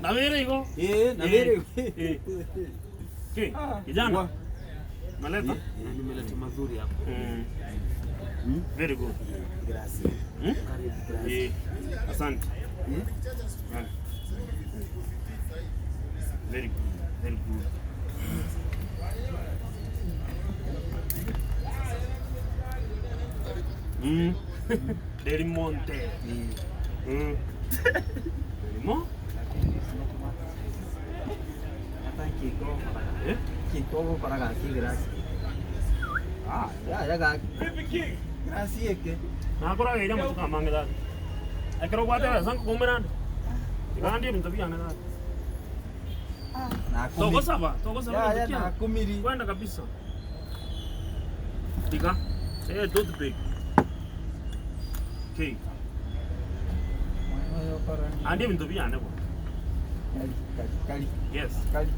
Na wewe iko? Na wewe. Kijana. Maleta? Nimeleta mazuri hapa. Very good. Gracias. Asante. Very good. Very good. Del Monte. Delimo? Kiko para aquí, gracias. Ya ga. Gracias que. Na kora ida mtu kama ngada. Akero kwata sangu kumena. Kandi mtu pia ngada. Na Toko saba ya na kumiri. Kwenda kabisa. Tika. Don't big. Okay. Andi mtu pia anda kwa. Kali. Yes. Kali.